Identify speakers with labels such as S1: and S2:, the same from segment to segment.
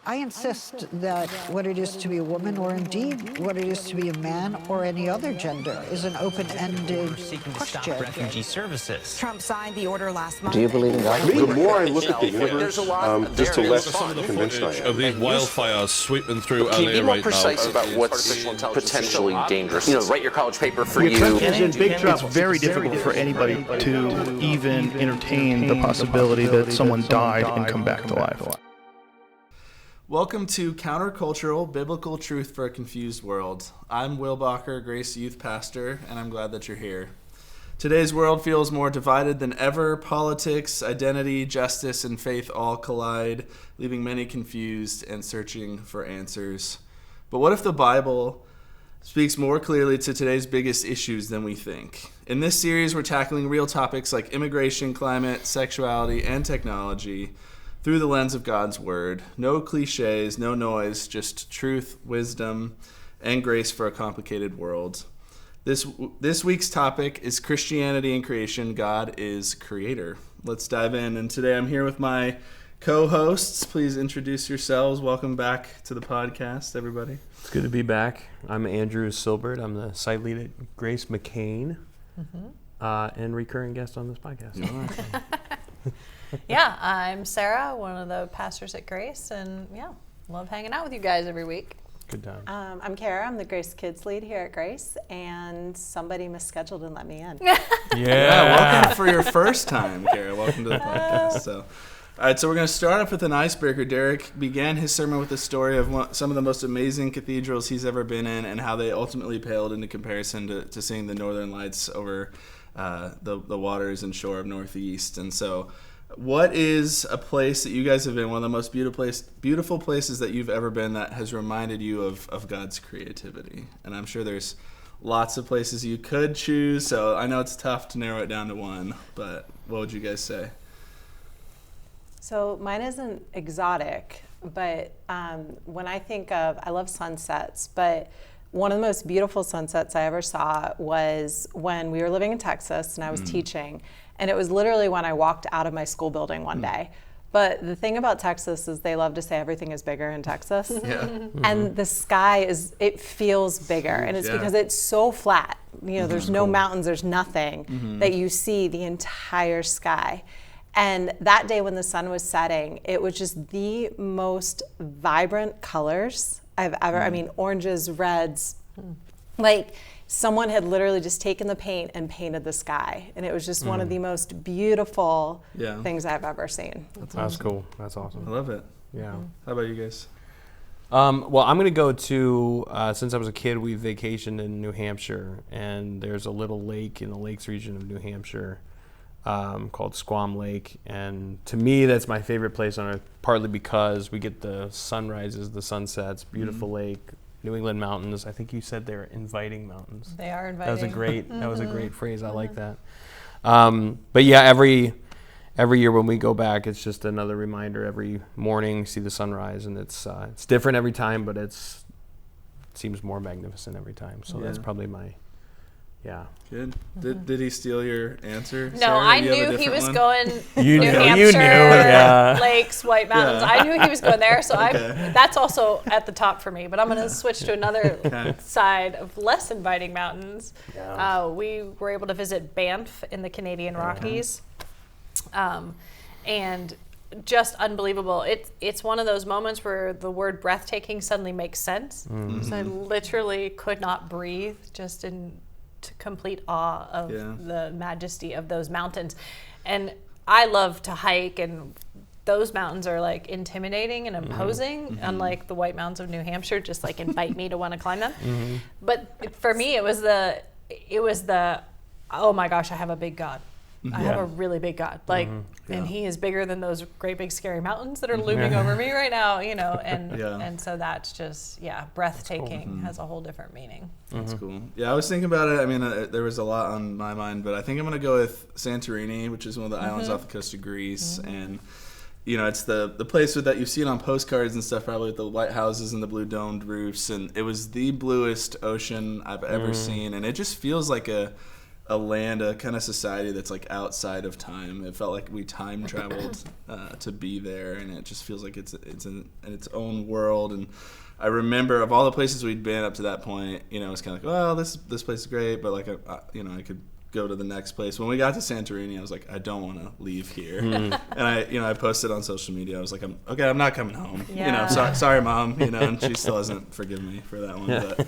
S1: I insist that what it is to be a woman, or indeed what it is to be a man or any other gender, is an open-ended question.
S2: Refugee services.
S3: Trump signed the order last month.
S4: Do you believe in God?
S5: The more I look at the universe, just the less convinced I am.
S6: Of these wildfires sweeping through LA
S4: Can you be more
S6: right
S4: precise
S6: now.
S4: about what's potentially dangerous? You know, write your college paper for you.
S7: It's very difficult for anybody to even entertain the possibility that someone died and come back to life.
S8: Welcome to Countercultural Biblical Truth for a Confused World. I'm Will Bacher, Grace Youth Pastor, and I'm glad that you're here. Today's world feels more divided than ever. Politics, identity, justice, and faith all collide, leaving many confused and searching for answers. But what if the Bible speaks more clearly to today's biggest issues than we think? In this series, we're tackling real topics like immigration, climate, sexuality, and technology through the lens of God's Word. No cliches, no noise, just truth, wisdom, and grace for a complicated world. This week's topic is Christianity and creation. God is creator. Let's dive in. And today I'm here with my co-hosts. Please introduce yourselves. Welcome back to the podcast, everybody.
S9: It's good to be back. I'm Andrew Silbert. I'm the site lead at Grace McCain, and recurring guest on this podcast.
S10: Yeah, I'm Sarah, one of the pastors at Grace, and love hanging out with you guys every week.
S9: Good time.
S11: I'm Cara. I'm the Grace Kids lead here at Grace, and somebody misscheduled and let me in.
S8: Welcome for your first time, Cara. Welcome to the podcast. All right, so we're going to start off with an icebreaker. Derek began his sermon with a story of some of the most amazing cathedrals he's ever been in and how they ultimately paled into comparison to seeing the northern lights over the waters and shore of Northeast. And so what is a place that you guys have been, one of the most beautiful places that you've ever been that has reminded you of God's creativity? And I'm sure there's lots of places you could choose, so I know it's tough to narrow it down to one, but what would you guys say?
S11: So mine isn't exotic, but when I think of, I love sunsets, but one of the most beautiful sunsets I ever saw was when we were living in Texas and I was teaching. And it was literally when I walked out of my school building one day. But the thing about Texas is they love to say everything is bigger in Texas. And the sky it feels bigger. And it's because it's so flat. You know, there's no mountains, there's nothing that you see the entire sky. And that day when the sun was setting, it was just the most vibrant colors I've ever, I mean, oranges, reds, like someone had literally just taken the paint and painted the sky. And it was just one of the most beautiful things I've ever seen.
S9: That's cool. That's awesome.
S8: I love it.
S9: Yeah.
S8: How about you guys?
S9: Well, I'm going to go to, since I was a kid, we vacationed in New Hampshire. And there's a little lake in the Lakes region of New Hampshire called Squam Lake. And to me, that's my favorite place on earth, partly because we get the sunrises, the sunsets, beautiful lake, New England mountains. I think you said they're inviting mountains.
S10: They are inviting.
S9: That was a great phrase. I like that. But yeah, every year when we go back, it's just another reminder. Every morning, see the sunrise, and it's different every time, but it seems more magnificent every time. So that's probably my. Yeah.
S8: Good. Did he steal your answer?
S10: No,
S8: Sarah?
S10: I knew he was going
S9: New
S10: Hampshire, Lakes, White Mountains. I knew he was going there, so that's also at the top for me. But I'm going to switch to another side of less inviting mountains. Yeah. We were able to visit Banff in the Canadian Rockies, and just unbelievable. It's one of those moments where the word breathtaking suddenly makes sense. So I literally could not breathe just in complete awe of the majesty of those mountains. And I love to hike, and those mountains are like intimidating and imposing, unlike the White Mountains of New Hampshire, just like invite me to want to climb them. But for me, it was the oh my gosh, I have a big God. I have a really big God, and he is bigger than those great big scary mountains that are looming over me right now, you know, and so that's just, breathtaking. Cool. Has a whole different meaning.
S8: That's cool. Yeah, I was thinking about it. I mean, there was a lot on my mind, but I think I'm going to go with Santorini, which is one of the islands off the coast of Greece, and you know, it's the place that you've seen on postcards and stuff, probably with the white houses and the blue domed roofs, and it was the bluest ocean I've ever seen, and it just feels like a a land, a kind of society that's like outside of time. It felt like we time traveled to be there, and it just feels like it's in its own world. And I remember of all the places we'd been up to that point, you know, it's kind of like, well, this place is great, but like, you know, I could go to the next place. When we got to Santorini, I was like, I don't want to leave here. And I posted on social media. I was like, I'm not coming home.
S10: Yeah.
S8: You know, sorry, Mom. You know, and she still hasn't forgiven me for that one. But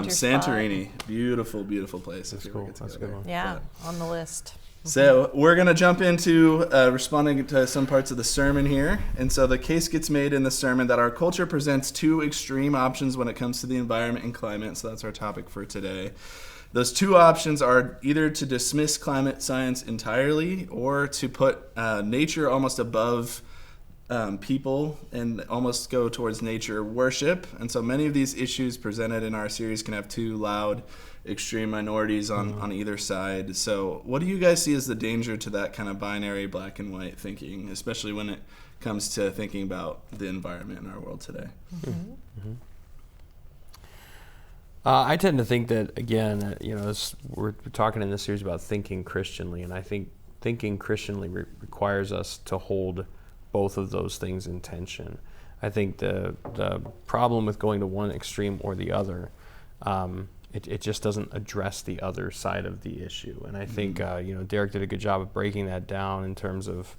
S8: Santorini, beautiful, beautiful place.
S9: That's
S8: if you
S9: cool.
S8: ever get
S9: That's a
S8: together.
S9: good one.
S10: Yeah, on the list.
S8: So we're going to jump into responding to some parts of the sermon here. And so the case gets made in the sermon that our culture presents two extreme options when it comes to the environment and climate. So that's our topic for today. Those two options are either to dismiss climate science entirely or to put nature almost above people and almost go towards nature worship. And so many of these issues presented in our series can have two loud, extreme minorities on either side. So what do you guys see as the danger to that kind of binary black and white thinking, especially when it comes to thinking about the environment in our world today?
S9: I tend to think that, again, you know, we're talking in this series about thinking Christianly, and I think thinking Christianly requires us to hold both of those things in tension. I think the problem with going to one extreme or the other, it just doesn't address the other side of the issue. And I think, you know, Derek did a good job of breaking that down in terms of,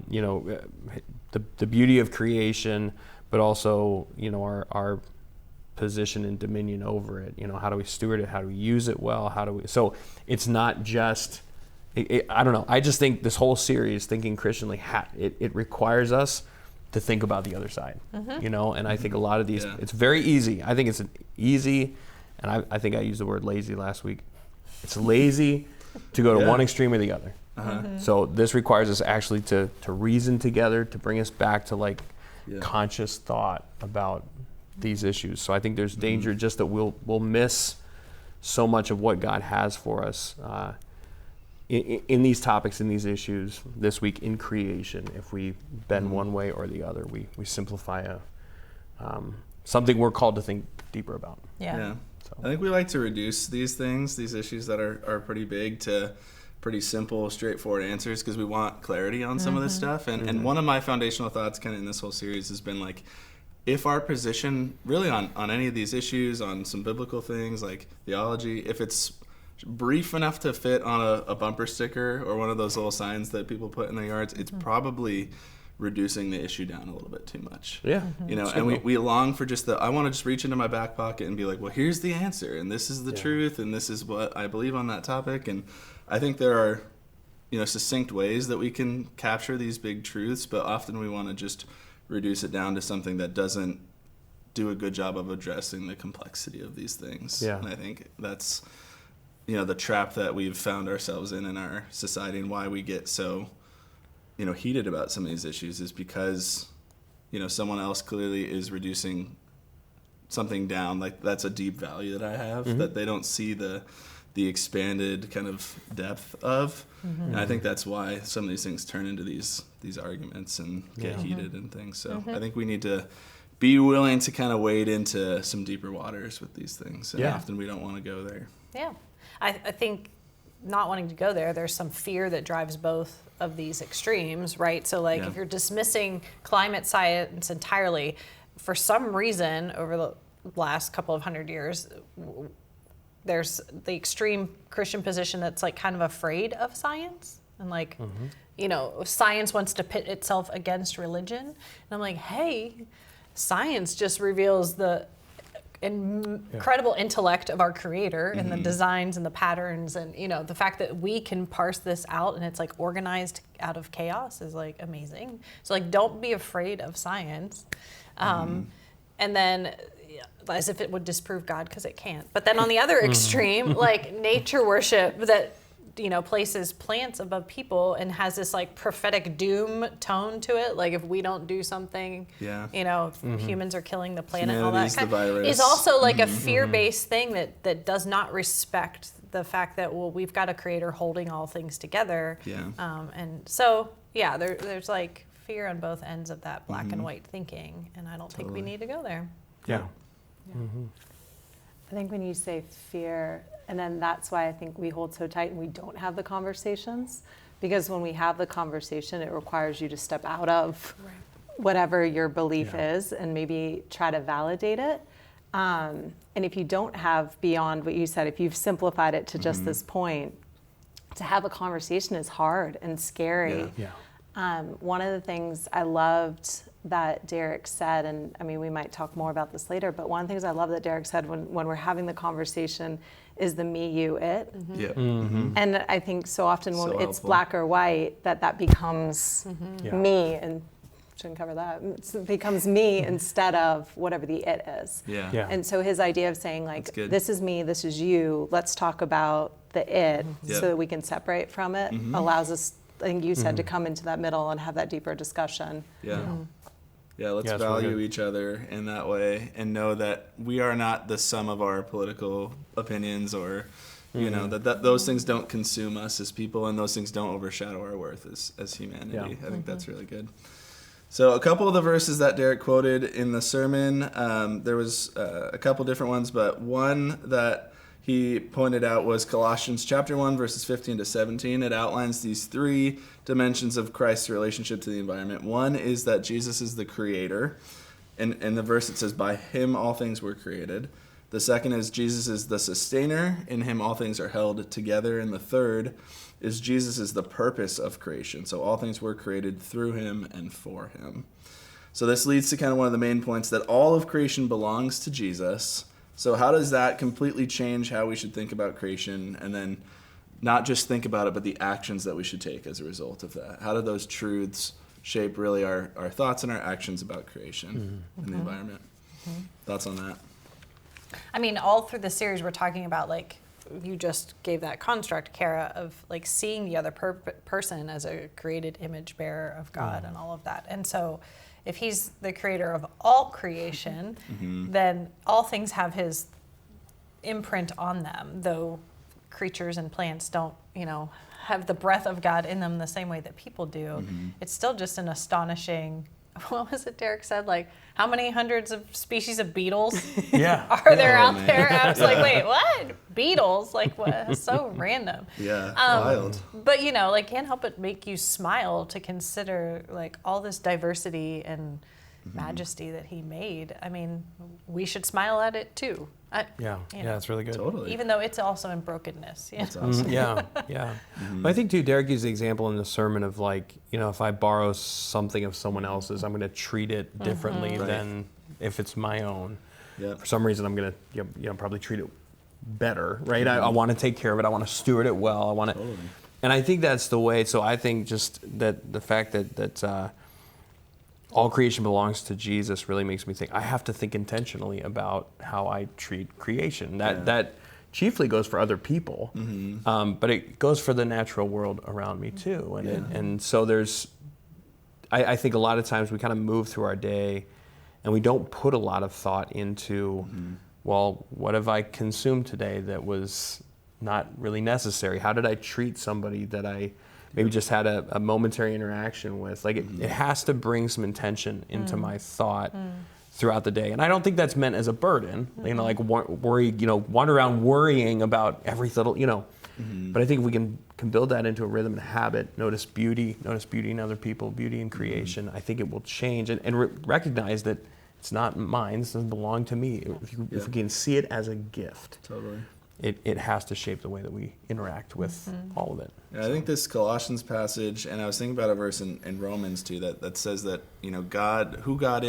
S9: you know, the beauty of creation, but also, you know, our position and dominion over it. You know, how do we steward it? How do we use it well? So it's not just, I don't know. I just think this whole series, Thinking Christianly, it requires us to think about the other side, you know? And I think a lot of these, it's very easy. I think it's easy, and I think I used the word lazy last week. It's lazy to go to one extreme or the other. So this requires us actually to reason together, to bring us back to like conscious thought about these issues. So I think there's danger just that we'll miss so much of what God has for us in these topics, in these issues this week in creation. If we bend one way or the other, we simplify something we're called to think deeper about.
S10: Yeah.
S8: So I think we like to reduce these things, these issues that are pretty big, to pretty simple, straightforward answers because we want clarity on some of this stuff. And one of my foundational thoughts kind of in this whole series has been like, if our position really on any of these issues, on some biblical things like theology, if it's brief enough to fit on a bumper sticker or one of those little signs that people put in their yards, it's probably reducing the issue down a little bit too much.
S9: Yeah.
S8: You know, and we long for just I want to just reach into my back pocket and be like, well, here's the answer, and this is the truth, and this is what I believe on that topic. And I think there are, you know, succinct ways that we can capture these big truths, but often we want to just reduce it down to something that doesn't do a good job of addressing the complexity of these things.
S9: Yeah.
S8: And I think that's, you know, the trap that we've found ourselves in our society, and why we get so, you know, heated about some of these issues is because, you know, someone else clearly is reducing something down. Like, that's a deep value that I have that they don't see the expanded kind of depth of. And I think that's why some of these things turn into these arguments and get heated and things. So I think we need to be willing to kind of wade into some deeper waters with these things. And often we don't want to go there.
S10: Yeah. I think not wanting to go there, there's some fear that drives both of these extremes, right? So like if you're dismissing climate science entirely, for some reason over the last couple of 100 years, there's the extreme Christian position that's like kind of afraid of science, and like, you know, science wants to pit itself against religion. And I'm like, hey, science just reveals the incredible intellect of our Creator and the designs and the patterns, and, you know, the fact that we can parse this out and it's like organized out of chaos is like amazing. So like, don't be afraid of science. And then, as if it would disprove God, because it can't. But then on the other extreme, like nature worship that, you know, places plants above people and has this like prophetic doom tone to it. Like, if we don't do something, you know, humans are killing the planet and all that kind of, is also like a fear-based thing that does not respect the fact that, well, we've got a Creator holding all things together. And so, there's like fear on both ends of that black and white thinking, and I don't think we need to go there.
S9: Yeah.
S11: I think when you say fear, And then that's why I think we hold so tight and we don't have the conversations, because when we have the conversation, it requires you to step out of whatever your belief is and maybe try to validate it. And if you don't have beyond what you said, if you've simplified it to just this point, to have a conversation is hard and scary. One of the things I loved that Derek said, and I mean, we might talk more about this later, but one of the things I love that Derek said when we're having the conversation is the me, you, it. And I think so often when it's
S8: helpful.
S11: black or white, that becomes me, and shouldn't cover that. It becomes me instead of whatever the it is. And so his idea of saying like, this is me, this is you, let's talk about the it so that we can separate from it, allows us, I think you said, to come into that middle and have that deeper discussion.
S8: Let's value each other in that way and know that we are not the sum of our political opinions, or you know, that those things don't consume us as people, and those things don't overshadow our worth as humanity. I think that's really good. So a couple of the verses that Derek quoted in the sermon, there was a couple different ones, but one that he pointed out was Colossians chapter 1, verses 15 to 17. It outlines these three dimensions of Christ's relationship to the environment. One is that Jesus is the creator. In the verse it says, by him all things were created. The second is Jesus is the sustainer. In him all things are held together. And the third is Jesus is the purpose of creation. So all things were created through him and for him. So this leads to kind of one of the main points, that all of creation belongs to Jesus. So how does that completely change how we should think about creation, and then not just think about it, but the actions that we should take as a result of that? How do those truths shape really our thoughts and our actions about creation and the environment? Thoughts on that?
S10: I mean, all through the series, we're talking about, like, you just gave that construct, Cara, of like seeing the other person as a created image bearer of God and all of that. And so if he's the creator of all creation, then all things have his imprint on them, though creatures and plants don't, you know, have the breath of God in them the same way that people do. It's still just an astonishing, what was it Derek said? Like, how many hundreds of species of beetles are there out there? I was like, wait, what? Beetles? Like, what? So random.
S8: Wild.
S10: But, you know, like, can't help but make you smile to consider, like, all this diversity and majesty that he made. I mean, we should smile at it, too.
S9: It's really good.
S8: Totally.
S10: Even though it's also in brokenness.
S8: That's awesome.
S9: I think too, Derek used the example in the sermon of, like, you know, if I borrow something of someone else's, I'm going to treat it differently than if it's my own. For some reason, I'm going to probably treat it better, right? I want to take care of it. I want to steward it well. I want to, and I think that's the way. So I think just that the fact that all creation belongs to Jesus really makes me think I have to think intentionally about how I treat creation. That chiefly goes for other people, but it goes for the natural world around me too. And so there's, I think a lot of times we kind of move through our day and we don't put a lot of thought into, well, what have I consumed today that was not really necessary? How did I treat somebody that I maybe just had a momentary interaction with? Like, it has to bring some intention into my thought throughout the day. And I don't think that's meant as a burden, you know, like worry, you know, wander around worrying about every little, you know. But I think if we can build that into a rhythm and a habit, notice beauty in other people, beauty in creation, I think it will change. And recognize that it's not mine, this doesn't belong to me. If we can see it as a gift. It has to shape the way that we interact with all of it.
S8: I think this Colossians passage, and I was thinking about a verse in Romans too, that says that, you know, who God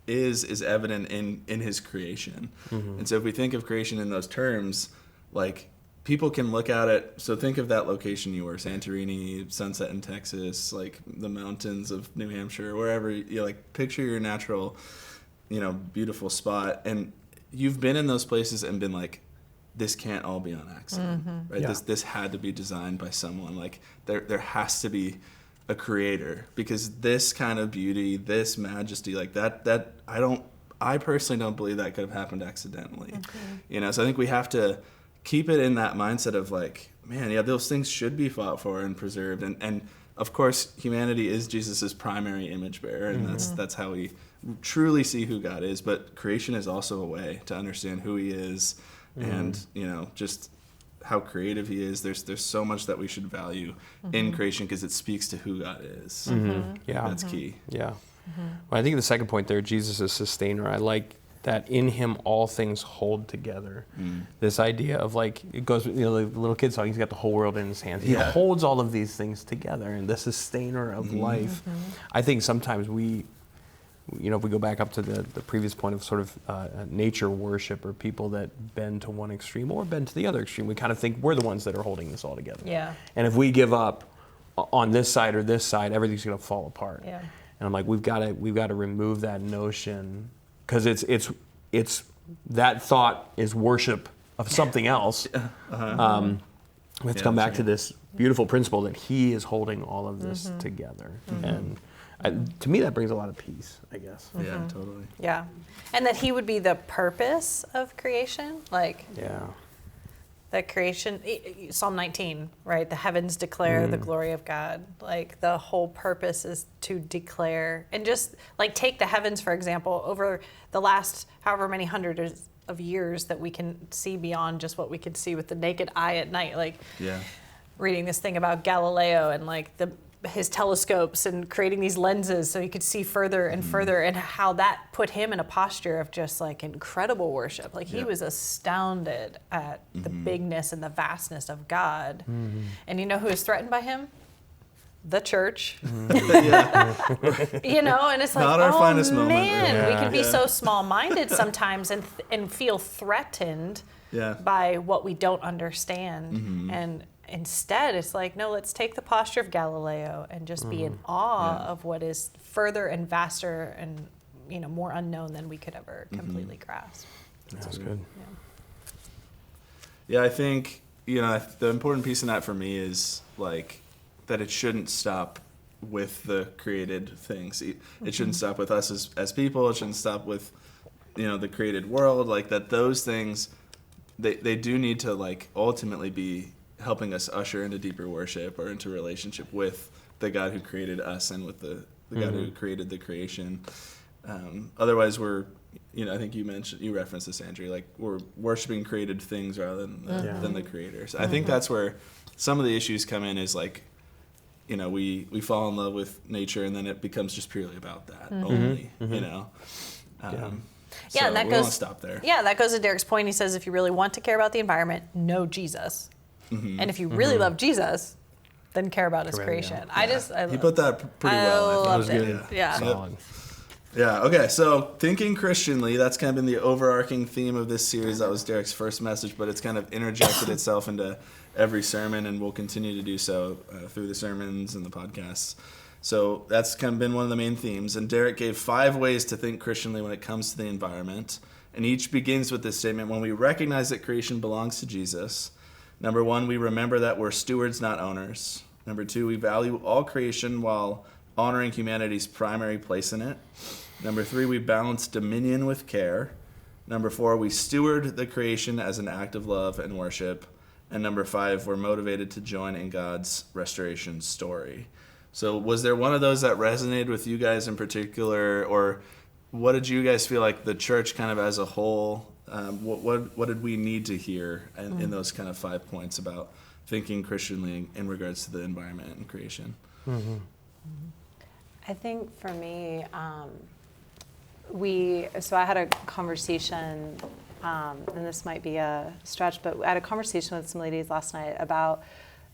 S8: is evident in his creation. And so if we think of creation in those terms, like, people can look at it. So think of that location you were, Santorini, sunset in Texas, like the mountains of New Hampshire, wherever, you like, picture your natural, you know, beautiful spot. And you've been in those places and been like, this can't all be on accident, right? This had to be designed by someone. Like, there has to be a creator, because this kind of beauty, this majesty, like that I personally don't believe that could have happened accidentally. You know, so I think we have to keep it in that mindset of, like, man, those things should be fought for and preserved. And of course, humanity is Jesus's primary image bearer, and that's how we truly see who God is. But creation is also a way to understand who he is. And, you know, just how creative he is. There's so much that we should value in creation because it speaks to who God is.
S9: Yeah.
S8: That's key.
S9: Yeah. Well, I think the second point there, Jesus is sustainer. I like that in him all things hold together. This idea of like, it goes, the little kid song, he's got the whole world in his hands. He holds all of these things together, and the sustainer of life. I think sometimes we, if we go back up to the previous point of sort of nature worship, or people that bend to one extreme or bend to the other extreme, we kind of think we're the ones that are holding this all together. Yeah. And if we give up on this side or this side, everything's going to fall apart. Yeah. And I'm like, we've got to remove that notion, because it's that thought is worship of something else. We have to come back to this beautiful principle that he is holding all of this together. And to me, that brings a lot of peace, I guess.
S8: Yeah, totally.
S10: Yeah. And that he would be the purpose of creation. Like, that creation, Psalm 19, right? The heavens declare the glory of God. Like, the whole purpose is to declare, and just like take the heavens, for example, over the last however many hundreds of years that we can see beyond just what we can see with the naked eye at night. Like, reading this thing about Galileo and like his telescopes and creating these lenses so he could see further and further, and how that put him in a posture of just like incredible worship. Like, he was astounded at the bigness and the vastness of God. And you know who is threatened by him? The church. And it's like,
S8: not our finest moment.
S10: Man, we can be so small-minded sometimes and feel threatened by what we don't understand. And instead, it's like, no, let's take the posture of Galileo and just be in awe of what is further and vaster and, more unknown than we could ever completely grasp.
S9: That's good.
S8: Yeah, I think, the important piece in that for me is like that it shouldn't stop with the created things. It shouldn't stop with us as people. It shouldn't stop with, the created world. Like, that those things, they do need to like ultimately be helping us usher into deeper worship or into relationship with the God who created us and with the God who created the creation. Otherwise, we're, I think you referenced this, Andrew, like we're worshiping created things rather than the creators. I think that's where some of the issues come in, is like, we fall in love with nature and then it becomes just purely about that only, So
S10: and that
S8: we
S10: goes,
S8: won't stop there.
S10: Yeah, that goes to Derek's point. He says, if you really want to care about the environment, know Jesus. And if you really love Jesus, then care about his creation.
S8: He put that pretty well.
S10: I loved it.
S9: Good.
S10: Yeah.
S9: Solid.
S8: Yeah, okay, so thinking Christianly, that's kind of been the overarching theme of this series. That was Derek's first message, but it's kind of interjected itself into every sermon, and will continue to do so through the sermons and the podcasts. So that's kind of been one of the main themes. And Derek gave 5 ways to think Christianly when it comes to the environment. And each begins with this statement: when we recognize that creation belongs to Jesus. Number 1, we remember that we're stewards, not owners. Number 2, we value all creation while honoring humanity's primary place in it. Number 3, we balance dominion with care. Number 4, we steward the creation as an act of love and worship. And number 5, we're motivated to join in God's restoration story. So was there one of those that resonated with you guys in particular, or what did you guys feel like the church kind of as a whole, what did we need to hear in those kind of 5 points about thinking Christianly in regards to the environment and creation?
S11: I think for me, I had a conversation, and this might be a stretch, but I had a conversation with some ladies last night about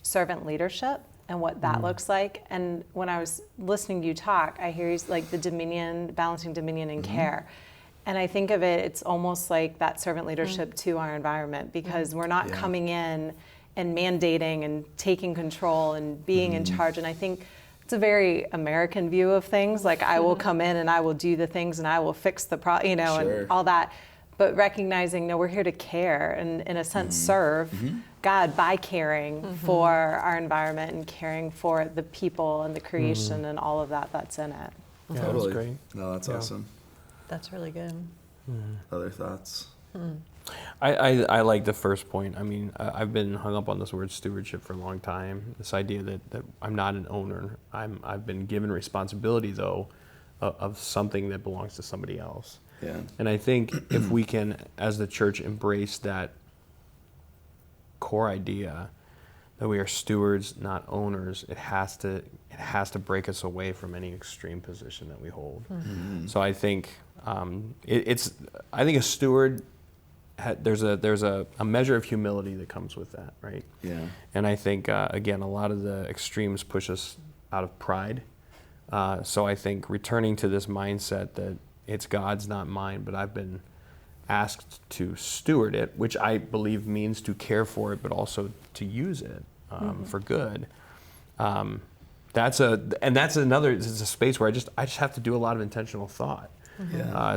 S11: servant leadership and what that looks like. And when I was listening to you talk, I hear like the balancing dominion and care. And I think of it, it's almost like that servant leadership to our environment, because we're not coming in and mandating and taking control and being in charge. And I think it's a very American view of things. Like, I will come in and I will do the things and I will fix the and all that. But recognizing, no, we're here to care and, in a sense, serve God by caring for our environment and caring for the people and the creation and all of that that's in it.
S9: Yeah,
S8: Totally.
S9: that's great.
S8: No, that's awesome.
S10: That's really good.
S8: Other thoughts?
S9: I like the first point. I mean, I've been hung up on this word stewardship for a long time. This idea that I'm not an owner. I've been given responsibility, though, of something that belongs to somebody else. Yeah. And I think if we can, as the church, embrace that core idea that we are stewards, not owners, it has to break us away from any extreme position that we hold. So I think I think a steward, there's a measure of humility that comes with that, right?
S8: Yeah.
S9: And I think again, a lot of the extremes push us out of pride. So I think returning to this mindset that it's God's, not mine, but I've been asked to steward it, which I believe means to care for it, but also to use it for good. That's a space where I just have to do a lot of intentional thought.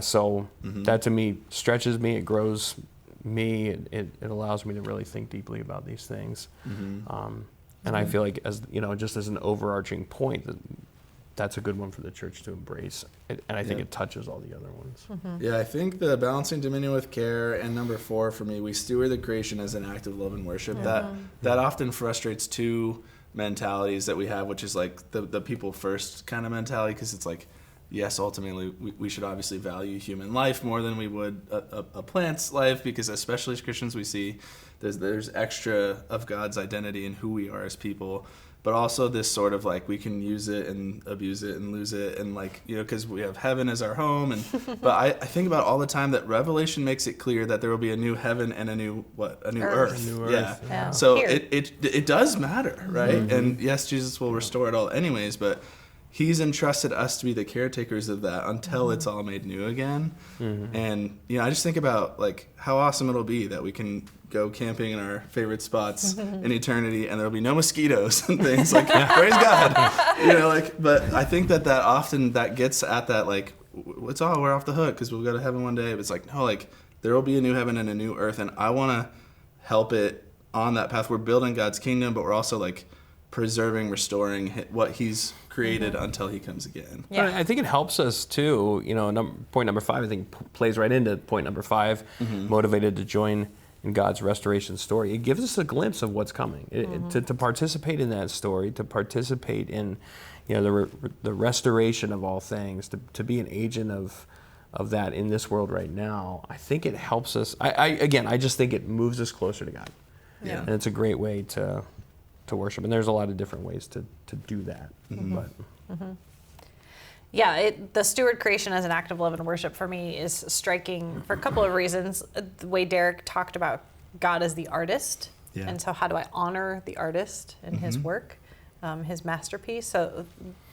S9: So that to me stretches me, it grows me, it allows me to really think deeply about these things. And I feel like, as just as an overarching point, that's a good one for the church to embrace. And I think it touches all the other ones.
S8: Yeah, I think the balancing dominion with care, and number 4 for me, we steward the creation as an act of love and worship. That often frustrates two mentalities that we have, which is like the people first kind of mentality, because it's like, yes, ultimately we should obviously value human life more than we would a plant's life, because especially as Christians we see there's extra of God's identity in who we are as people, but also this sort of like we can use it and abuse it and lose it, and like, because we have heaven as our home, and but I think about all the time that Revelation makes it clear that there will be a new heaven and a new earth.
S9: A new earth.
S8: Yeah. So it does matter, right? And yes, Jesus will restore it all anyways, but He's entrusted us to be the caretakers of that until it's all made new again. And I just think about like how awesome it'll be that we can go camping in our favorite spots in eternity, and there'll be no mosquitoes and things like praise God, But I think that often that gets at that, like, we're off the hook because we'll go to heaven one day. But it's like, no, like there will be a new heaven and a new earth, and I want to help it on that path. We're building God's kingdom, but we're also like preserving, restoring what He's created until He comes again.
S9: Yeah. I think it helps us too. Point number 5, I think, plays right into point number 5, motivated to join in God's restoration story. It gives us a glimpse of what's coming. To participate in that story, to participate in the restoration of all things, to be an agent of that in this world right now, I think it helps us. I just think it moves us closer to God.
S8: Yeah.
S9: And it's a great way to worship. And there's a lot of different ways to do that.
S10: Yeah, the steward creation as an act of love and worship for me is striking for a couple of reasons. The way Derek talked about God as the artist, and so how do I honor the artist and his work, his masterpiece? So,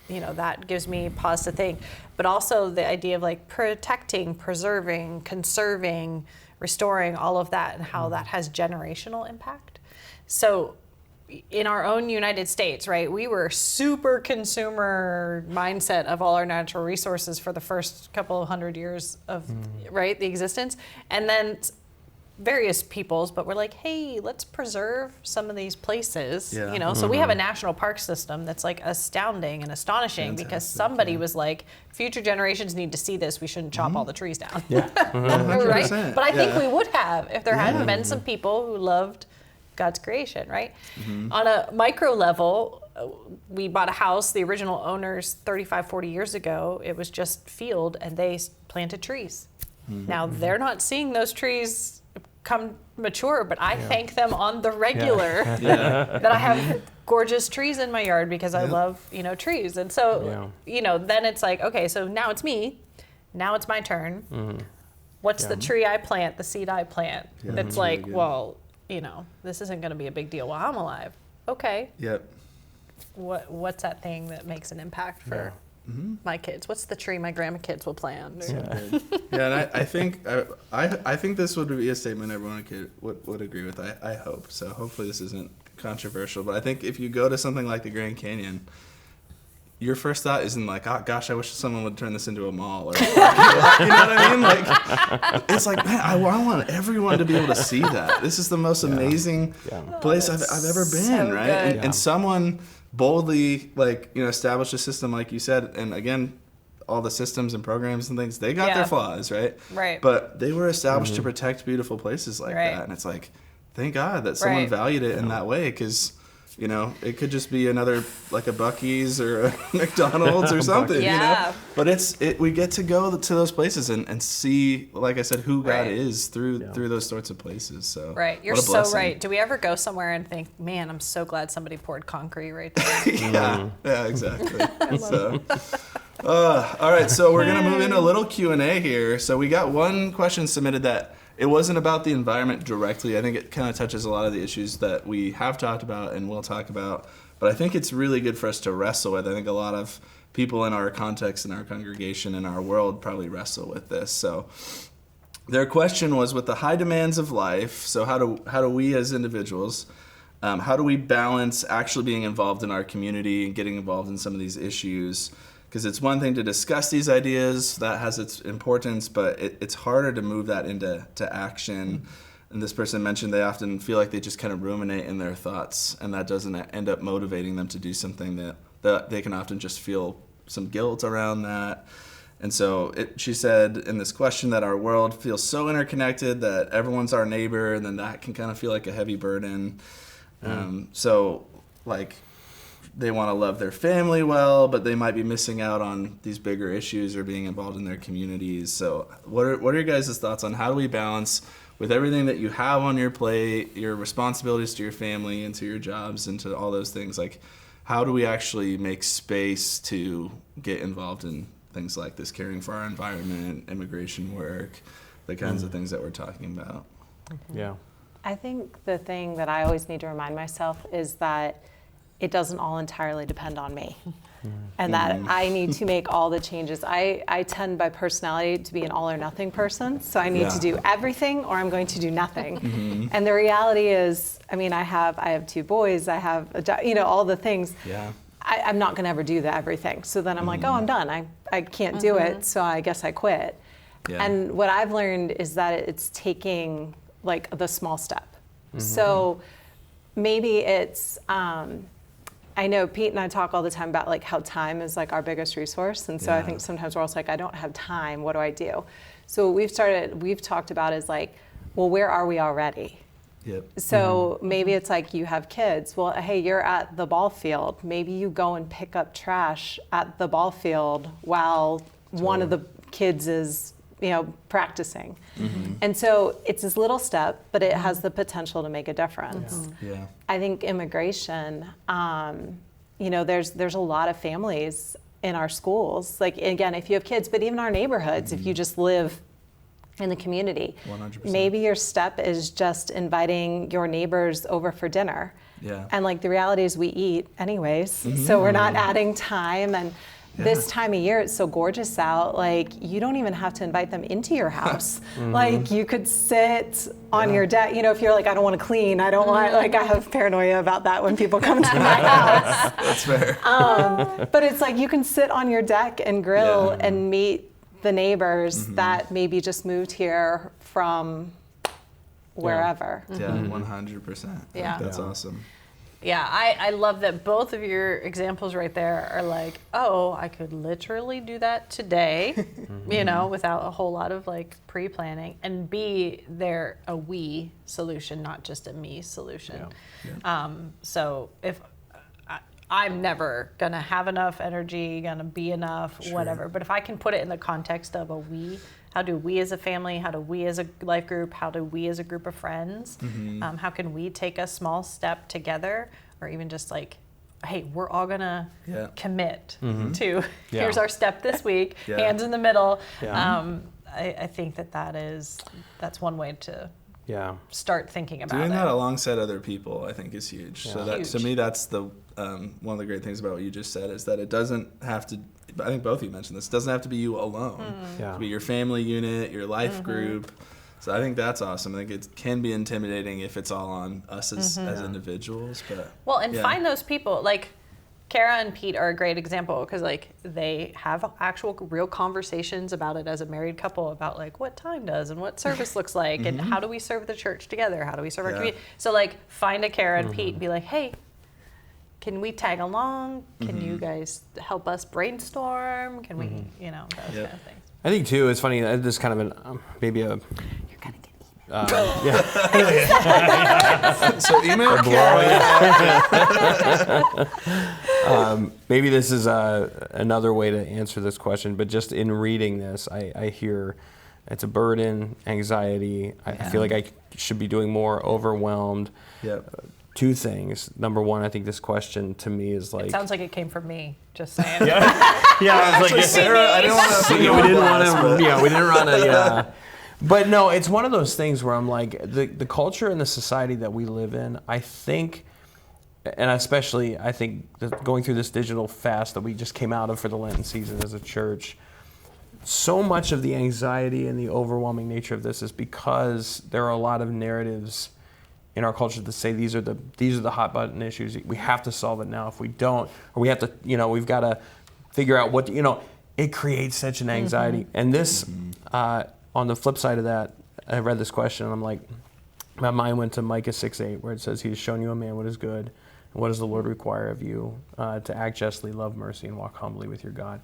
S10: that gives me pause to think. But also the idea of like protecting, preserving, conserving, restoring, all of that, and how that has generational impact. So in our own United States, right, we were super consumer mindset of all our natural resources for the first couple of hundred years of, right, the existence. And then various peoples, but we're like, hey, let's preserve some of these places, So we have a national park system that's like astounding and astonishing. Fantastic, because somebody was like, future generations need to see this. We shouldn't chop all the trees down. Right? But I think we would have if there hadn't been some people who loved God's creation, right? On a micro level, we bought a house, the original owners 35, 40 years ago, it was just field, and they planted trees. Now they're not seeing those trees come mature, but I thank them on the regular that I have gorgeous trees in my yard because I love, trees. And so, then it's like, okay, so now it's me, now it's my turn. What's the tree I plant, the seed I plant? That's like, really, well, this isn't going to be a big deal while I'm alive. Okay.
S8: Yep.
S10: What's that thing that makes an impact for my kids? What's the tree my grandkids will plant?
S8: And I think this would be a statement everyone would agree with. I hope so. Hopefully this isn't controversial, but I think if you go to something like the Grand Canyon, your first thought isn't like, oh gosh, I wish someone would turn this into a mall, or you know what I mean? Like, it's like, man, I want everyone to be able to see that. This is the most amazing place I've ever been, so right? And someone boldly, established a system, like you said, and again, all the systems and programs and things, they got their flaws, right?
S10: Right.
S8: But they were established to protect beautiful places like that, and it's like, thank God that someone valued it in that way, because You know, it could just be another, like a Buc-ee's or a McDonald's or something, you know? But we get to go to those places and see, like I said, who God is through those sorts of places. So
S10: You're so right. Do we ever go somewhere and think, man, I'm so glad somebody poured concrete right there?
S8: Yeah, exactly. All right, so we're going to move into a little Q&A here. So we got one question submitted that it wasn't about the environment directly. I think it kind of touches a lot of the issues that we have talked about and will talk about. But I think it's really good for us to wrestle with. I think a lot of people in our context, in our congregation, in our world probably wrestle with this. So their question was, with the high demands of life, so how do we as individuals, how do we balance actually being involved in our community and getting involved in some of these issues? Because it's one thing to discuss these ideas, that has its importance, but it's harder to move that into action. And this person mentioned they often feel like they just kind of ruminate in their thoughts, and that doesn't end up motivating them to do something that they can often just feel some guilt around that. And so she said in this question that our world feels so interconnected that everyone's our neighbor, and then that can kind of feel like a heavy burden. So like, they want to love their family well, but they might be missing out on these bigger issues or being involved in their communities. So what are your guys' thoughts on how do we balance with everything that you have on your plate, your responsibilities to your family and to your jobs and to all those things? Like, how do we actually make space to get involved in things like this, caring for our environment, immigration work, the kinds of things that we're talking about?
S9: Yeah.
S11: I think the thing that I always need to remind myself is that it doesn't all entirely depend on me. And that I need to make all the changes. I tend by personality to be an all or nothing person, so I need to do everything or I'm going to do nothing. And the reality is, I mean, I have 2 boys, I have a job, you know, all the things. I'm not going to ever do everything. So then I'm like, oh, I'm done. I can't do it, so I guess I quit. And what I've learned is that it's taking like the small step. So maybe it's, I know Pete and I talk all the time about like how time is like our biggest resource. And so I think sometimes we're also like, I don't have time, what do I do? So what we've talked about is like, well, where are we already? So maybe it's like you have kids. Well, hey, you're at the ball field. Maybe you go and pick up trash at the ball field while one of the kids is, you know, practicing. And so it's this little step, but it has the potential to make a difference. I think immigration, you know, there's a lot of families in our schools, like, again, if you have kids, but even our neighborhoods, if you just live in the community,
S8: 100%.
S11: Maybe your step is just inviting your neighbors over for dinner. And like the reality is we eat anyways, so we're not adding time. And this time of year, it's so gorgeous out, like you don't even have to invite them into your house. Like you could sit on your deck, you know, if you're like, I don't want to clean, I don't want, like I have paranoia about that when people come to my house.
S8: That's fair.
S11: But it's like you can sit on your deck and grill and meet the neighbors that maybe just moved here from wherever.
S8: 100%. That's awesome.
S10: Yeah, I love that both of your examples right there are like, oh, I could literally do that today, you know, without a whole lot of like pre-planning, and B, they're a we solution, not just a me solution. So if I'm never gonna have enough energy, gonna be enough, whatever, but if I can put it in the context of a we, how do we as a family, how do we as a life group, how do we as a group of friends, how can we take a small step together, or even just like, hey, we're all gonna commit to, here's our step this week, hands in the middle. I think that's one way to start thinking about
S8: doing
S10: it.
S8: that alongside other people, I think, is huge. So that, to me, that's the one of the great things about what you just said, is that it doesn't have to, I think both of you mentioned this, it doesn't have to be you alone. It could be your family unit, your life group. So I think that's awesome. I think it can be intimidating if it's all on us as individuals. But
S10: well, and find those people. Like Cara and Pete are a great example, because like they have actual real conversations about it as a married couple, about like what time does and what service looks like and how do we serve the church together, how do we serve our community. So like find a Cara and Pete and be like, hey, can we tag along? Can you guys help us brainstorm? Can we, you know, those kind of things.
S9: I think too, it's funny, this is kind of maybe a...
S10: You're gonna get
S8: So email Cara.
S9: Maybe this is another way to answer this question, but just in reading this, I hear it's a burden, anxiety. I feel like I should be doing more, overwhelmed.
S8: Yep.
S9: Two things. Number one, I think this question to me is like...
S10: It sounds like it came from me, just saying.
S9: Yeah, I was like,
S8: Sarah, I didn't want to...
S9: we didn't want to... But no, it's one of those things where I'm like, the culture and the society that we live in, I think, and especially I think going through this digital fast that we just came out of for the Lenten season as a church, so much of the anxiety and the overwhelming nature of this is because there are a lot of narratives in our culture that say these are the hot button issues. We have to solve it now. If we don't, or we have to, we've got to figure out what, it creates such an anxiety. And this, on the flip side of that, I read this question and I'm like, my mind went to Micah 6:8, where it says, He has shown you, a man, what is good, and what does the Lord require of you? To act justly, love mercy, and walk humbly with your God.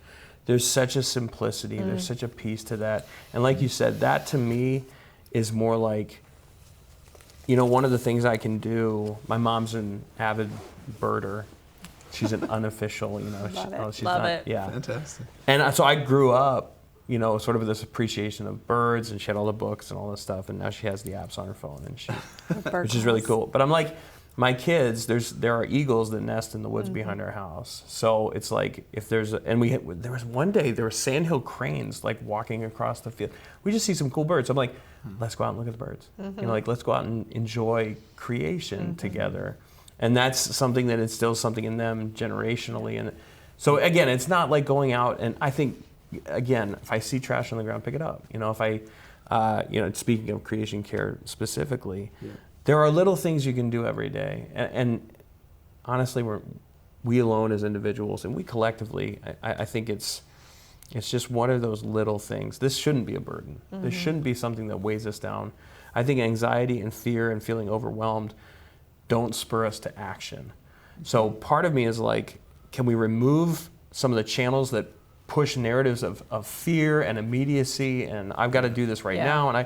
S9: There's such a simplicity, there's such a peace to that. And like you said, that to me is more like, one of the things I can do, my mom's an avid birder. She's an unofficial, she's
S10: Love it.
S9: Yeah.
S8: Fantastic.
S9: And so I grew up, sort of with this appreciation of birds, and she had all the books and all this stuff, and now she has the apps on her phone, and which is really cool. But I'm like, my kids, there are eagles that nest in the woods behind our house. So it's like, if there was one day, there were sandhill cranes like walking across the field. We just see some cool birds. I'm like, let's go out and look at the birds. Let's go out and enjoy creation together. And that's something that instills something in them generationally. And so again, it's not like going out, and I think, again, if I see trash on the ground, pick it up. If I, speaking of creation care specifically, there are little things you can do every day. And honestly, we alone as individuals, and we collectively, I think it's just one of those little things. This shouldn't be a burden. This shouldn't be something that weighs us down. I think anxiety and fear and feeling overwhelmed don't spur us to action. So part of me is like, can we remove some of the channels that push narratives of fear and immediacy, and I've got to do this right now, and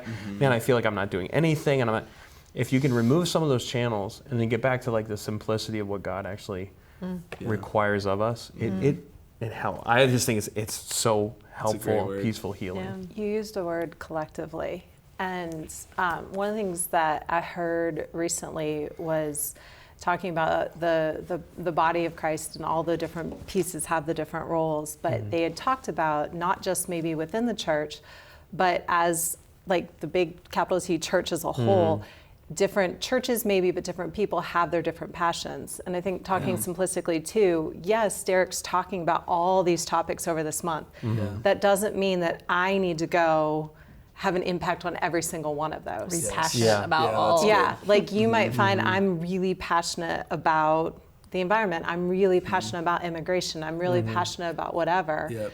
S9: I feel like I'm not doing anything, and if you can remove some of those channels and then get back to like the simplicity of what God actually requires of us, it helps. I just think it's so helpful, peaceful healing.
S11: Yeah. You used the word collectively, and one of the things that I heard recently was talking about the body of Christ, and all the different pieces have the different roles, but they had talked about not just maybe within the church, but as like the big capital T church as a whole. Different churches maybe, but different people have their different passions. And I think talking simplistically too, yes, Derek's talking about all these topics over this month. That doesn't mean that I need to go have an impact on every single one of those.
S10: Be passionate about all.
S11: Yeah, like you might find I'm really passionate about the environment. I'm really passionate about immigration. I'm really passionate about whatever.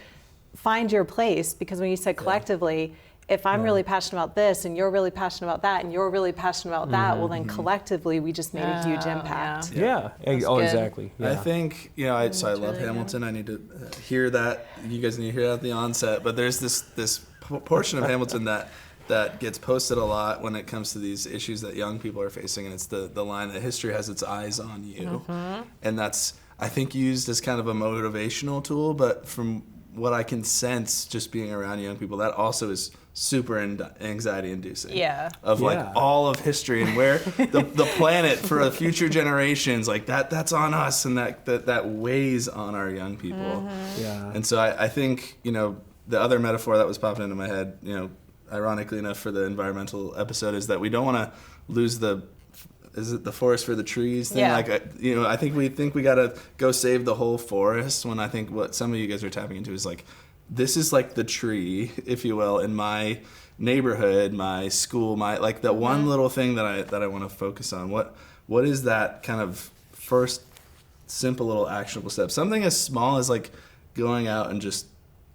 S11: Find your place, because when you said collectively, if I'm really passionate about this, and you're really passionate about that, and you're really passionate about that, well then collectively we just made a huge impact.
S9: Exactly.
S8: I think, I love Hamilton. I need to hear that. You guys need to hear that at the onset. But there's this portion of Hamilton that gets posted a lot when it comes to these issues that young people are facing, and it's the line that history has its eyes on you. And that's, I think, used as kind of a motivational tool, but from what I can sense just being around young people, that also is super anxiety inducing. Of like all of history and where the planet for the future generations, like that's on us, and that weighs on our young people. And so I think, the other metaphor that was popping into my head, ironically enough for the environmental episode, is that we don't want to lose is it the forest for the trees thing? Like, I think we got to go save the whole forest, when I think what some of you guys are tapping into is like, this is like the tree, if you will, in my neighborhood, my school, like that one little thing that I want to focus on. What is that kind of first simple little actionable step? Something as small as like going out and just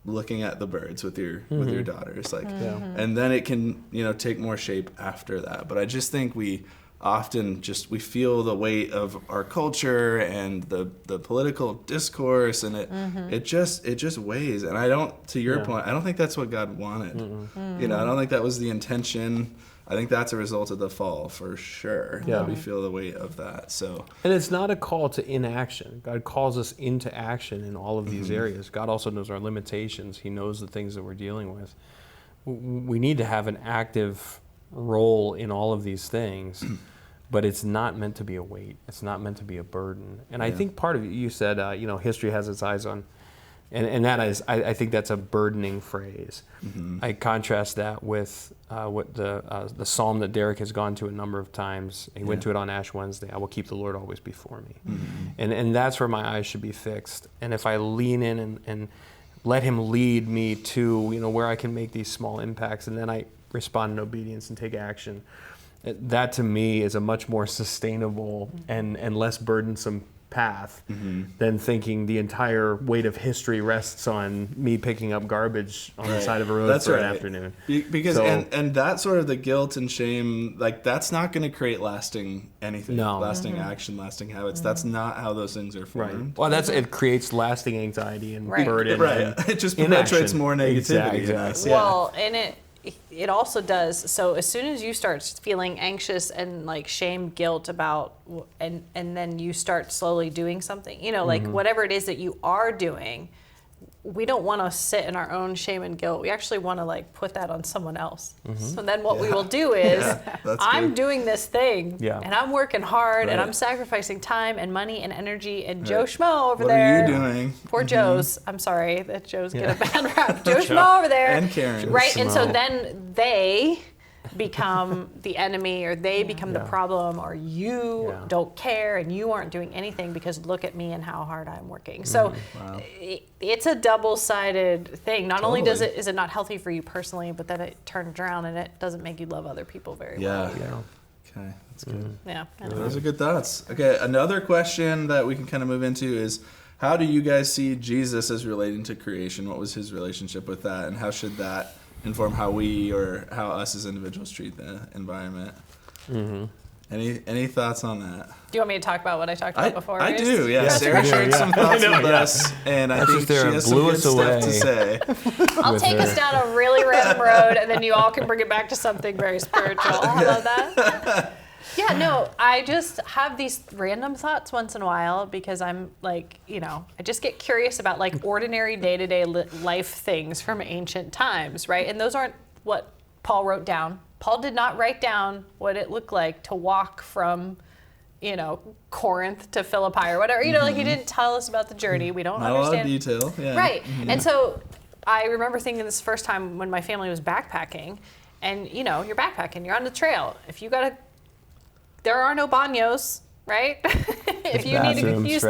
S8: looking at the birds with your daughters, like, and then it can take more shape after that. But I just think we often we feel the weight of our culture and the political discourse, and it just weighs. And I don't, to your point, I don't think that's what God wanted. I don't think that was the intention I think that's a result of the fall for sure.
S9: Yeah.
S8: That we feel the weight of that. So,
S9: and it's not a call to inaction. God calls us into action in all of these areas. God also knows our limitations. He knows the things that we're dealing with. We need to have an active role in all of these things, but it's not meant to be a weight. It's not meant to be a burden. And I think part of it, you said, history has its eyes on. And that is, I think that's a burdening phrase. I contrast that with what the psalm that Derek has gone to a number of times. He went to it on Ash Wednesday. I will keep the Lord always before me. And that's where my eyes should be fixed. And if I lean in and let him lead me to where I can make these small impacts, and then I respond in obedience and take action, that to me is a much more sustainable and less burdensome path than thinking the entire weight of history rests on me picking up garbage on the side of a road for an afternoon.
S8: Because and that sort of the guilt and shame, like that's not going to create lasting anything, lasting action, lasting habits. That's not how those things are formed.
S9: Well, it creates lasting anxiety and burden.
S8: And it just perpetuates more negativity.
S9: Exactly.
S10: Well, and it also does. So as soon as you start feeling anxious and like shame, guilt about, and then you start slowly doing something, like whatever it is that you are doing, we don't want to sit in our own shame and guilt. We actually want to like put that on someone else. So then what we will do is, I'm doing this thing, and I'm working hard, and I'm sacrificing time and money and energy, and Joe Schmo over there.
S8: What are you doing?
S10: Poor Joe's. I'm sorry that Joe's get a bad rap. Joe Schmo over there.
S8: And Karen.
S10: Right, and so then they become the enemy, or they become the problem, or you don't care and you aren't doing anything because look at me and how hard I'm working. So it's a double-sided thing. Not only is it not healthy for you personally, but then it turns around and it doesn't make you love other people very well.
S8: Okay, that's good.
S10: Those
S8: are good thoughts. Okay, another question that we can kind of move into is, how do you guys see Jesus as relating to creation? What was his relationship with that, and how should that inform how we or how us as individuals treat the environment? Any thoughts on that?
S10: Do you want me to talk about what I talked about before?
S8: I do, yeah. Sarah shared some thoughts with us, and I think she has some good stuff to say.
S10: I'll take us down a really random road, and then you all can bring it back to something very spiritual. How about that? Yeah, no, I just have these random thoughts once in a while because I'm like, I just get curious about like ordinary day-to-day life things from ancient times, right? And those aren't what Paul wrote down. Paul did not write down what it looked like to walk from, Corinth to Philippi or whatever. Like he didn't tell us about the journey. We don't understand.
S8: Not a lot of detail. Yeah.
S10: Right. And so I remember thinking this first time when my family was backpacking, and you're backpacking, you're on the trail. There are no baños, right? if you need to use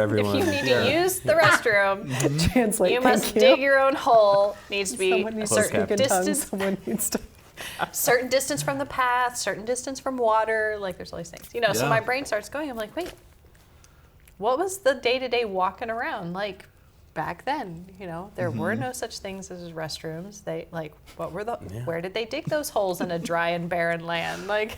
S10: the restroom,
S11: Translate.
S10: You must dig your own hole. Needs to be a certain distance.
S11: Someone needs to.
S10: Certain distance from the path, certain distance from water. Like there's all these things, So my brain starts going. I'm like, wait, what was the day-to-day walking around like back then? There were no such things as restrooms. They where did they dig those holes in a dry and barren land? Like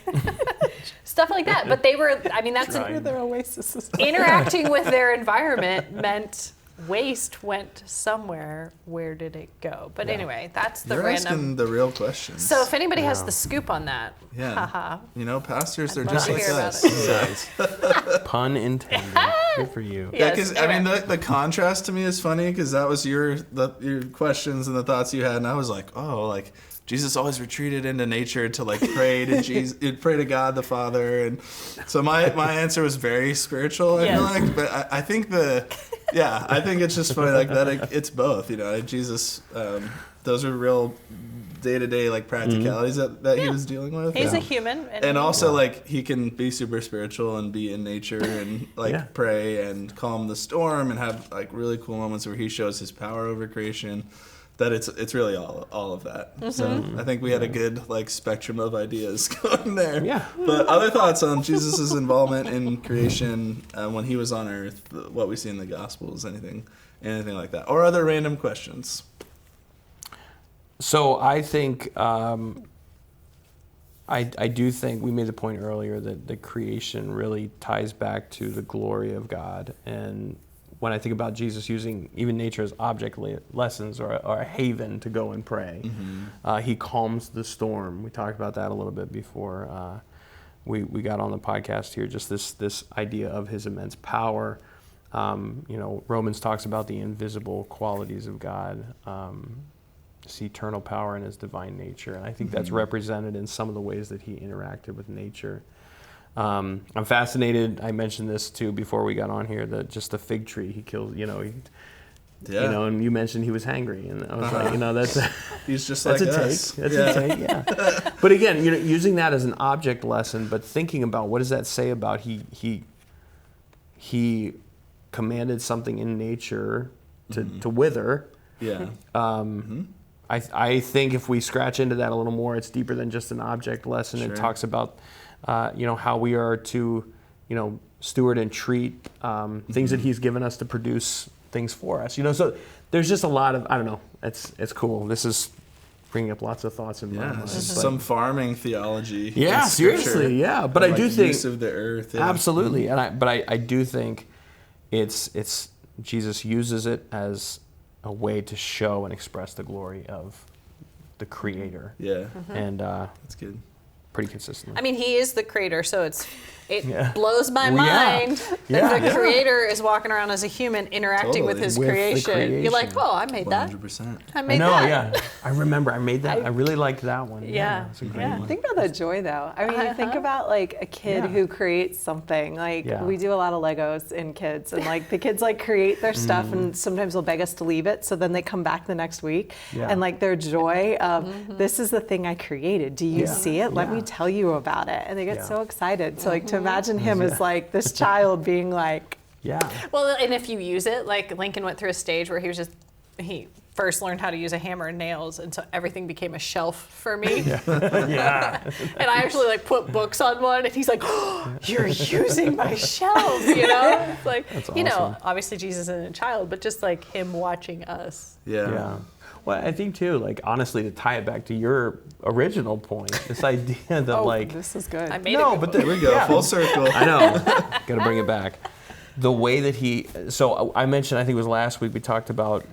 S10: stuff like that. But they were, that's
S11: their oasis.
S10: Interacting with their environment meant waste went somewhere. Where did it go? But anyway, that's the
S8: You're asking the real questions.
S10: So if anybody has the scoop on that,
S8: pastors are just like us.
S9: Pun intended. Good for you.
S8: Yeah, because the contrast to me is funny because that was your questions and the thoughts you had, and I was like, Jesus always retreated into nature to pray to Jesus, pray to God the Father, and so my answer was very spiritual. I feel like, but I think I think it's just funny that it's both. Jesus, those are real day-to-day practicalities that he was dealing with.
S10: He's a human,
S8: and also he can be super spiritual and be in nature and pray and calm the storm and have really cool moments where he shows his power over creation. That it's really all of that. So I think we had a good spectrum of ideas going there.
S9: Yeah.
S8: But other thoughts on Jesus' involvement in creation when he was on earth, what we see in the Gospels, anything like that, or other random questions.
S9: So I think I do think we made the point earlier that the creation really ties back to the glory of God, and when I think about Jesus using even nature as object lessons or a haven to go and pray. He calms the storm. We talked about that a little bit before we got on the podcast here, just this idea of his immense power. Romans talks about the invisible qualities of God, this eternal power and his divine nature. And I think that's represented in some of the ways that he interacted with nature. I'm fascinated. I mentioned this too before we got on here, that just the fig tree he killed, and you mentioned he was hangry, and I was like, that's
S8: he's just
S9: that's
S8: like
S9: a
S8: us.
S9: take. That's a take, yeah. But again, using that as an object lesson, but thinking about what does that say about he commanded something in nature to wither.
S8: Yeah.
S9: I think if we scratch into that a little more, it's deeper than just an object lesson.
S8: Sure.
S9: It talks about how we are to steward and treat things that he's given us to produce things for us. So there's just a lot of, I don't know, it's cool. This is bringing up lots of thoughts in my mind.
S8: Some farming theology.
S9: Yeah, seriously, yeah. But I do think
S8: use of the earth. Yeah.
S9: Absolutely, and I do think it's Jesus uses it as a way to show and express the glory of the Creator.
S8: Yeah,
S9: and
S8: that's good.
S9: Pretty consistently.
S10: I mean, he is the creator, so it blows my mind
S9: that
S10: the creator is walking around as a human interacting with his creation. You're like, oh, I made
S8: 100%.
S10: that. I made that.
S9: I remember I made that. I really liked that one. It's a great one.
S11: Think about the joy, though. I mean, think about like a kid who creates something. Like we do a lot of Legos in kids, and like the kids like create their stuff, and sometimes they'll beg us to leave it. So then they come back the next week, and like their joy of this is the thing I created. Do you see it? Let me tell you about it. And they get so excited. So like to imagine him as like this child being like,
S10: Well, and if you use it, like Lincoln went through a stage where he first learned how to use a hammer and nails, and so everything became a shelf for me. And I actually like put books on one, and he's like, oh, you're using my shelves, It's like,
S9: that's awesome.
S10: Obviously Jesus isn't a child, but just like him watching us.
S9: Yeah. Well, I think too, like honestly, to tie it back to your original point, this idea that
S11: this is good.
S10: I made it.
S9: But
S8: there we go, full circle.
S9: I know, got to bring it back. The way that so I mentioned, I think it was last week, we talked about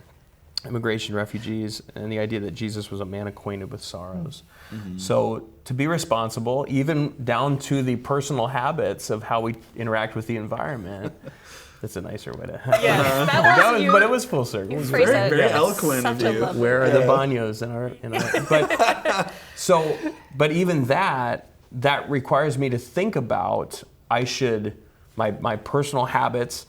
S9: immigration, refugees, and the idea that Jesus was a man acquainted with sorrows. So to be responsible, even down to the personal habits of how we interact with the environment. That's a nicer way to. But it was full circle. It was
S8: very eloquent of you.
S9: Where are the baños in our but even that requires me to think about my personal habits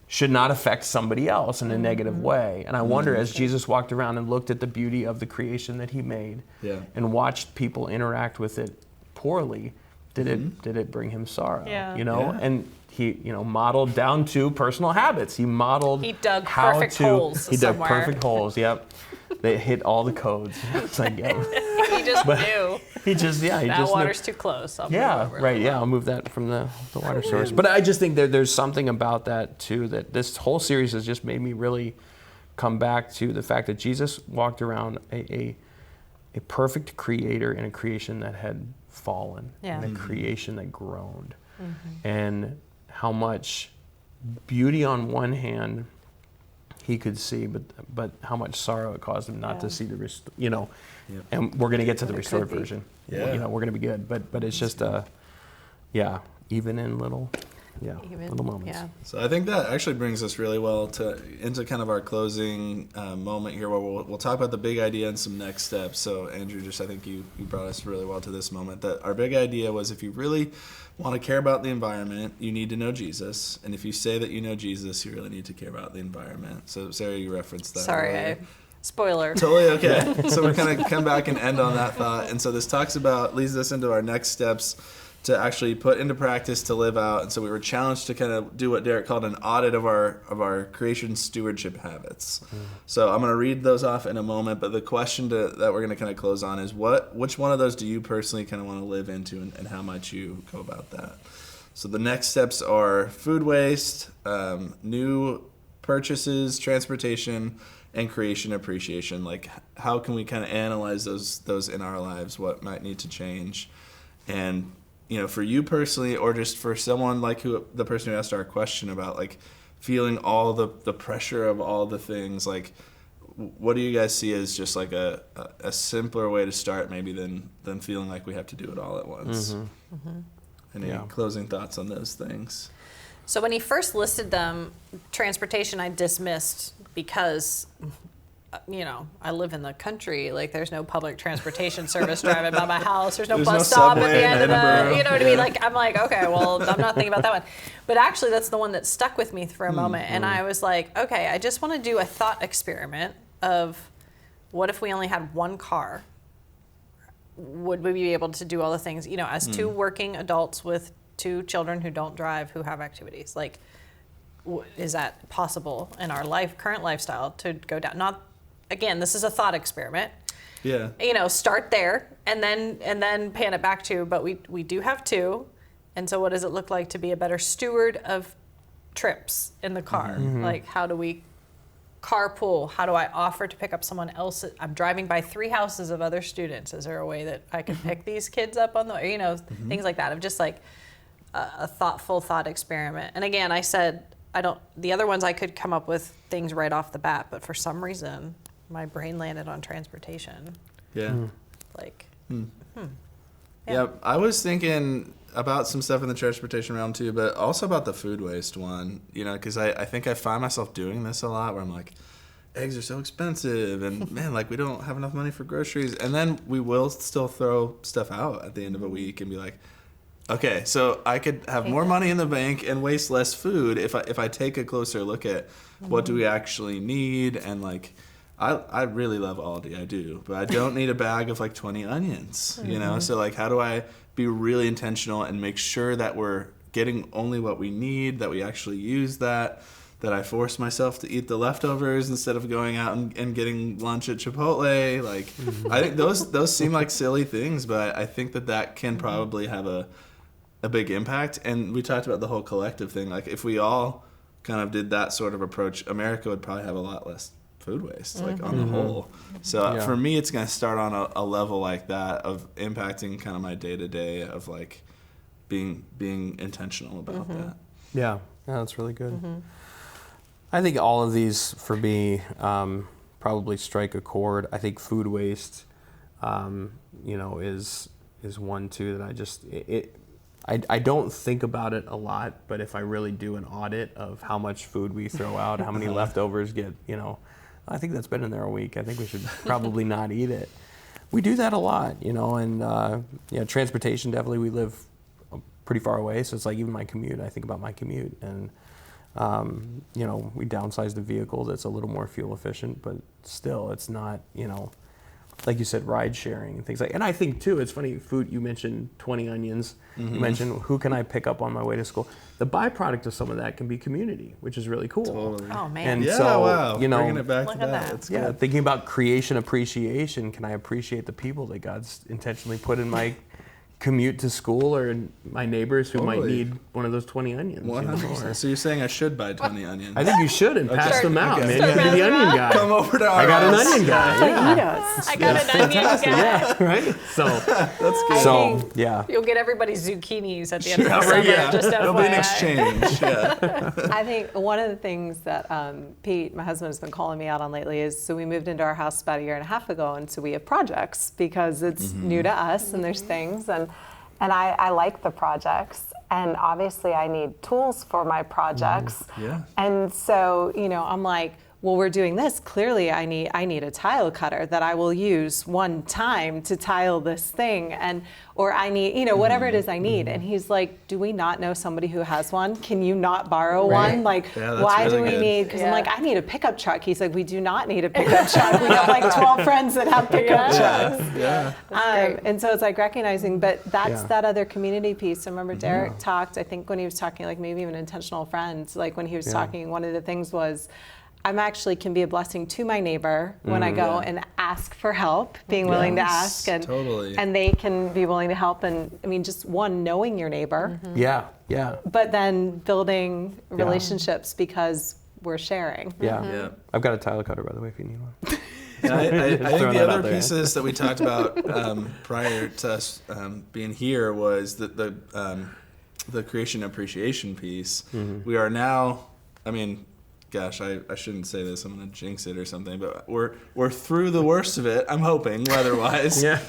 S9: should not affect somebody else in a negative way. And I wonder, as Jesus walked around and looked at the beauty of the creation that he made and watched people interact with it poorly, did it bring him sorrow? And he, modeled down to personal habits. He
S10: dug perfect holes.
S9: He dug perfect holes. Yep, they hit all the codes. It's like,
S10: he just knew. That water's too close.
S9: I'll move that from the water source. But I just think there's something about that too, that this whole series has just made me really come back to the fact that Jesus walked around a perfect creator in a creation that had fallen, and a creation that groaned, and how much beauty on one hand he could see, but how much sorrow it caused him not to see the and we're going to get to the restored version. We're going to be good, but it's just even in little moments.
S10: Yeah.
S8: So I think that actually brings us really well into kind of our closing moment here, where we'll talk about the big idea and some next steps. So Andrew, I think you brought us really well to this moment, that our big idea was, if you really want to care about the environment, you need to know Jesus. And if you say that you know Jesus, you really need to care about the environment. So Sarah, you referenced that.
S10: Sorry, spoiler.
S8: Totally okay. So we're going to come back and end on that thought. And so this leads us into our next steps to actually put into practice, to live out. And so we were challenged to kind of do what Derek called an audit of our creation stewardship habits. So I'm going to read those off in a moment, but the question that we're going to kind of close on is, which one of those do you personally kind of want to live into, and how might you go about that? So the next steps are food waste, new purchases, transportation, and creation appreciation. Like, how can we kind of analyze those in our lives? What might need to change? And for you personally, or just for someone like the person who asked our question about, like, feeling all the pressure of all the things. Like, what do you guys see as just like a simpler way to start maybe than feeling like we have to do it all at once? Any closing thoughts on those things?
S10: So when he first listed them, transportation I dismissed because, I live in the country. Like, there's no public transportation service driving by my house. There's no bus stop at the end of the, you know what I mean? Like, I'm like, okay, well, I'm not thinking about that one. But actually, that's the one that stuck with me for a moment. And I was like, okay, I just want to do a thought experiment of what if we only had one car? Would we be able to do all the things, as two working adults with two children who don't drive, who have activities? Like, is that possible in our current lifestyle to go down? Not, again, this is a thought experiment.
S8: Yeah.
S10: Start there and then pan it back to, but we do have two. And so what does it look like to be a better steward of trips in the car? Like, how do we carpool? How do I offer to pick up someone else? I'm driving by 3 houses of other students. Is there a way that I can pick these kids up on the, things like that, of just like a thoughtful thought experiment. And again, I said, the other ones I could come up with things right off the bat, but for some reason, my brain landed on transportation.
S8: Yeah.
S10: Like,
S8: Yeah, I was thinking about some stuff in the transportation realm too, but also about the food waste one, because I think I find myself doing this a lot where I'm like, eggs are so expensive and man, like we don't have enough money for groceries. And then we will still throw stuff out at the end of a week and be like, okay, so I could have more money in the bank and waste less food if I take a closer look at what do we actually need. And like, I really love Aldi, I do, but I don't need a bag of like 20 onions, So like, how do I be really intentional and make sure that we're getting only what we need, that we actually use that I force myself to eat the leftovers instead of going out and getting lunch at Chipotle. Like, I think those seem like silly things, but I think that can probably have a big impact. And we talked about the whole collective thing. Like, if we all kind of did that sort of approach, America would probably have a lot less food waste, like on the whole. So for me, it's going to start on a level like that of impacting kind of my day-to-day of like being intentional about that.
S9: Yeah, that's really good. I think all of these for me probably strike a chord. I think food waste, is one too that I don't think about it a lot, but if I really do an audit of how much food we throw out, how many leftovers get, I think that's been in there a week. I think we should probably not eat it. We do that a lot, and transportation, definitely. We live pretty far away, so it's like even my commute, I think about my commute, and we downsized the vehicle that's a little more fuel efficient, but still it's not, like you said, ride sharing and things like. And I think too, it's funny. Food. You mentioned 20 onions. You mentioned who can I pick up on my way to school. The byproduct of some of that can be community, which is really cool.
S8: Totally.
S10: Oh man.
S8: And wow. Bringing it back
S10: Look
S8: to
S10: at
S8: that.
S10: that.
S8: That's
S9: Yeah,
S8: good.
S9: thinking about creation appreciation. Can I appreciate the people that God's intentionally put in my commute to school, or my neighbors who might need one of those 20 onions?
S8: 100%. So you're saying I should buy 20 onions?
S9: I think you should and pass them out, man.
S10: Start
S9: You can be the
S10: passing
S9: onion
S10: them
S9: guy.
S8: Come over to our
S9: I got an
S8: house.
S9: onion guy. Yeah.
S10: I got an onion guy.
S9: Yeah, right? So,
S8: That's good.
S9: so yeah.
S10: You'll get everybody zucchinis at the end of the
S8: Yeah,
S10: summer.
S8: right, yeah.
S10: Just
S8: It'll be an
S10: FYI.
S8: exchange. Yeah.
S11: I think one of the things that Pete, my husband, has been calling me out on lately is, so we moved into our house about 1.5 years ago, and so we have projects because it's new to us and there's things, and I like the projects, and obviously I need tools for my projects.
S8: Yeah.
S11: And so, I'm like, well, we're doing this. Clearly, I need a tile cutter that I will use one time to tile this thing, or I need, whatever it is I need. And he's like, do we not know somebody who has one? Can you not borrow one? Like,
S8: Yeah, that's
S11: why do
S8: really
S11: we
S8: good.
S11: need? Because I'm
S10: Yeah.
S11: like, I need a pickup truck. He's like, we do not need a pickup truck. We have like 12 friends that have pickup trucks.
S8: Yeah.
S11: And so it's like recognizing, but that's
S9: Yeah.
S11: that other community piece. I remember Derek talked, I think when he was talking, like maybe even intentional friends, like when he was talking, one of the things was, I'm actually can be a blessing to my neighbor when I go and ask for help, being willing to ask, and
S8: totally.
S11: and they can be willing to help. And I mean, just one, knowing your neighbor,
S9: Yeah, yeah,
S11: but then building relationships because we're sharing.
S9: yeah.
S8: Yeah.
S9: I've got a tile cutter, by the way, if you need one.
S8: And I think
S9: throwing
S8: the
S9: that
S8: other
S9: out there.
S8: pieces that we talked about prior to us being here was the creation appreciation piece. We are now I mean, gosh, I shouldn't say this. I'm going to jinx it or something, but we're through the worst of it. I'm hoping, weather-wise. Yeah.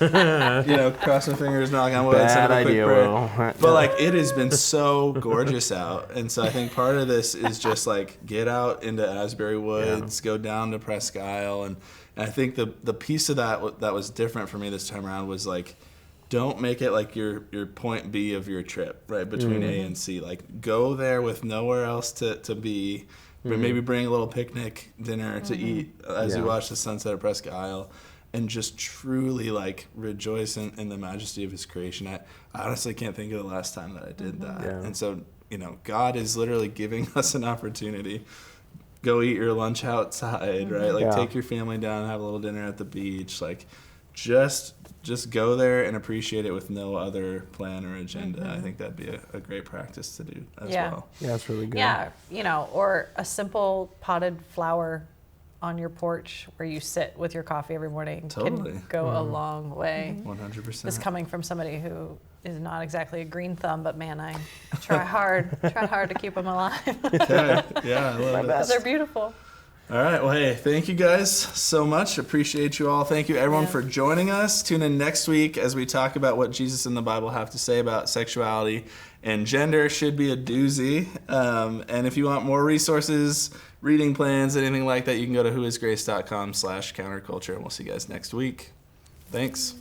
S8: Cross my fingers, knock on wood, send a quick prayer. But like, it has been so gorgeous out, and so I think part of this is just like get out into Asbury Woods, go down to Presque Isle, and I think the piece of that was different for me this time around was like, don't make it like your point B of your trip, right, between A and C. Like, go there with nowhere else to be. But maybe bring a little picnic dinner to eat as you watch the sunset at Presque Isle, and just truly like rejoice in the majesty of His creation. I honestly can't think of the last time that I did that. And so, God is literally giving us an opportunity. Go eat your lunch outside, right? Like take your family down and have a little dinner at the beach. Like just go there and appreciate it with no other plan or agenda. I think that'd be a great practice to do as well.
S9: Yeah, that's really good.
S10: Yeah, or a simple potted flower on your porch where you sit with your coffee every morning can go a long way.
S8: 100%.
S10: This coming from somebody who is not exactly a green thumb, but man, I try hard to keep them alive.
S8: Okay. Yeah, I love it.
S10: Because they're beautiful.
S8: All right. Well, hey, thank you guys so much. Appreciate you all. Thank you, everyone, for joining us. Tune in next week as we talk about what Jesus and the Bible have to say about sexuality and gender. Should be a doozy. And if you want more resources, reading plans, anything like that, you can go to whoisgrace.com/counterculture, and we'll see you guys next week. Thanks.